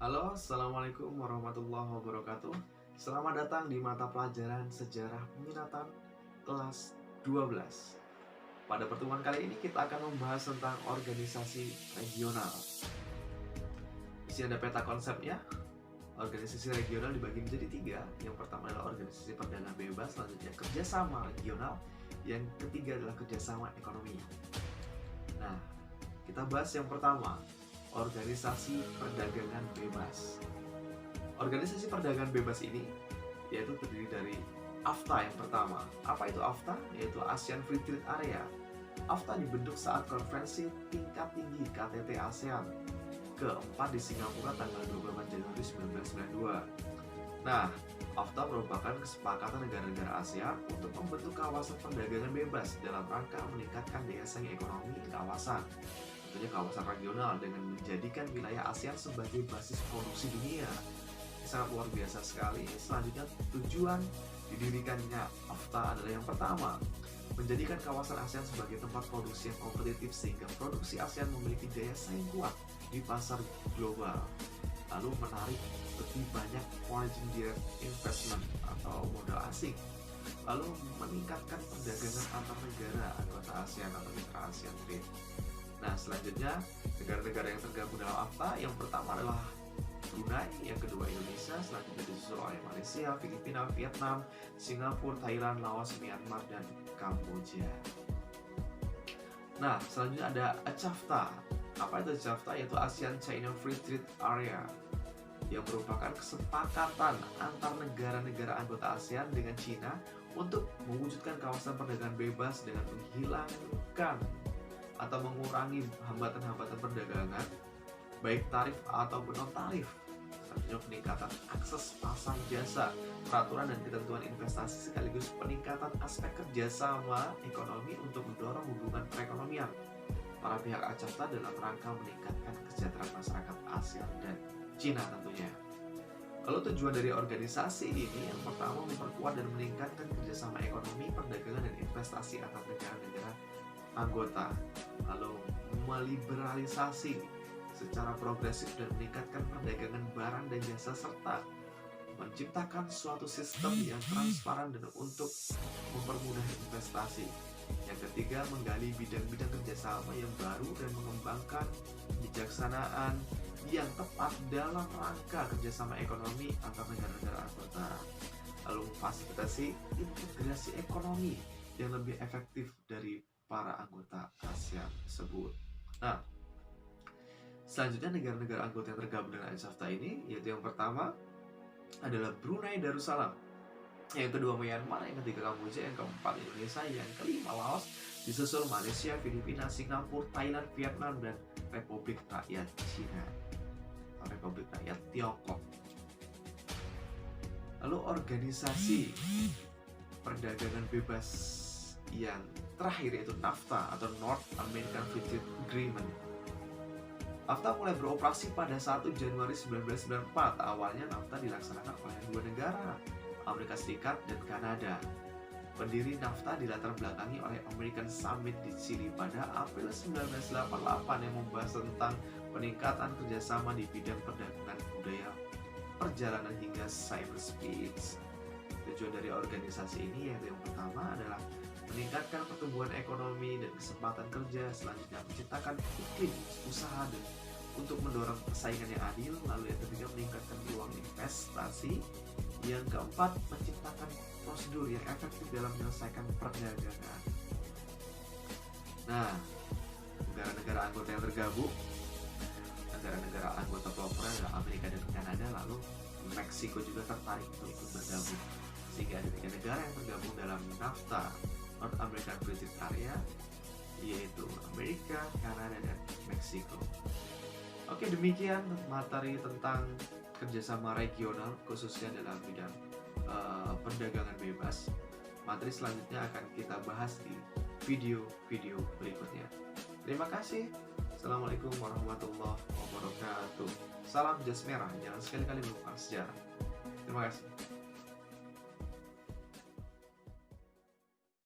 Halo, Assalamualaikum warahmatullahi wabarakatuh. Selamat datang di mata pelajaran Sejarah Peminatan kelas 12. Pada pertemuan kali ini kita akan membahas tentang organisasi regional. Di sini ada peta konsepnya. Organisasi regional dibagi menjadi tiga. Yang pertama adalah organisasi perdagangan bebas, selanjutnya kerjasama regional, yang ketiga adalah kerjasama ekonomi. Nah, kita bahas yang pertama, organisasi perdagangan bebas. Organisasi perdagangan bebas ini yaitu terdiri dari AFTA yang pertama. Apa itu AFTA? Yaitu ASEAN Free Trade Area. AFTA dibentuk saat konferensi tingkat tinggi KTT ASEAN keempat di Singapura tanggal 28 Januari 1992. Nah, AFTA merupakan kesepakatan negara-negara ASEAN untuk membentuk kawasan perdagangan bebas dalam rangka meningkatkan daya saing ekonomi kawasan, tentunya kawasan regional, dengan menjadikan wilayah ASEAN sebagai basis produksi dunia. Ini sangat luar biasa sekali. Selanjutnya, tujuan didirikannya AFTA adalah yang pertama, menjadikan kawasan ASEAN sebagai tempat produksi yang kompetitif sehingga produksi ASEAN memiliki daya saing kuat di pasar global. Lalu menarik lebih banyak foreign direct investment atau modal asing. Lalu meningkatkan perdagangan antar negara anggota ASEAN atau mitra ASEAN Trade. Nah, selanjutnya negara-negara yang tergabung dalam AFTA yang pertama adalah Brunei, yang kedua Indonesia, selanjutnya disusul oleh Malaysia, Filipina, Vietnam, Singapura, Thailand, Laos, Myanmar, dan Kamboja. Nah, selanjutnya ada ACAFTA. Apa itu ACAFTA? Yaitu ASEAN China Free Trade Area, yang merupakan kesepakatan antar negara-negara anggota ASEAN dengan China untuk mewujudkan kawasan perdagangan bebas dengan menghilangkan atau mengurangi hambatan-hambatan perdagangan, baik tarif ataupun non-tarif. Selanjutnya peningkatan akses pasar jasa, peraturan dan ketentuan investasi, sekaligus peningkatan aspek kerjasama ekonomi untuk mendorong hubungan perekonomian para pihak ACAFTA dalam rangka meningkatkan kesejahteraan masyarakat ASEAN dan Cina tentunya. Lalu tujuan dari organisasi ini yang pertama memperkuat dan meningkatkan kerjasama ekonomi, perdagangan, dan investasi antar negara-negara anggota. Lalu meliberalisasi secara progresif dan meningkatkan perdagangan barang dan jasa, serta menciptakan suatu sistem yang transparan dan untuk mempermudah investasi. Yang ketiga, menggali bidang-bidang kerjasama yang baru dan mengembangkan kebijaksanaan yang tepat dalam rangka kerjasama ekonomi antar negara-negara anggota. Lalu memfasilitasi integrasi ekonomi yang lebih efektif dari para anggota ASEAN tersebut. Nah, selanjutnya negara-negara anggota yang tergabung dengan ACAFTA ini, yaitu yang pertama adalah Brunei Darussalam, yang kedua Myanmar, yang ketiga Kamboja, yang keempat Indonesia, yang kelima Laos, disusul Malaysia, Filipina, Singapura, Thailand, Vietnam, dan Republik Rakyat Cina atau Republik Rakyat Tiongkok. Lalu organisasi perdagangan bebas yang terakhir yaitu NAFTA atau North American Free Trade Agreement. NAFTA mulai beroperasi pada 1 Januari 1994. Awalnya NAFTA dilaksanakan oleh dua negara, Amerika Serikat dan Kanada. Pendiri NAFTA dilatar belakangi oleh American Summit di Chili pada April 1988 yang membahas tentang peningkatan kerjasama di bidang perdagangan, budaya, perjalanan hingga cyberspace. Tujuan dari organisasi ini yaitu yang pertama adalah meningkatkan pertumbuhan ekonomi dan kesempatan kerja, selanjutnya menciptakan iklim usaha dan untuk mendorong persaingan yang adil, lalu yang ketiga meningkatkan peluang investasi, yang keempat menciptakan prosedur yang efektif dalam menyelesaikan perdagangan. Nah, negara-negara anggota yang tergabung, negara-negara anggota pelopor adalah Amerika dan Kanada, lalu Meksiko juga tertarik untuk ikut bergabung, sehingga ada tiga negara yang tergabung dalam NAFTA, North American Free Trade Area, yaitu Amerika, Kanada, dan Meksiko. Oke, demikian materi tentang kerjasama regional khususnya dalam bidang perdagangan bebas. Materi selanjutnya akan kita bahas di video-video berikutnya. Terima kasih. Assalamualaikum warahmatullahi wabarakatuh. Salam jas merah, jangan sekali-kali melupakan sejarah. Terima kasih.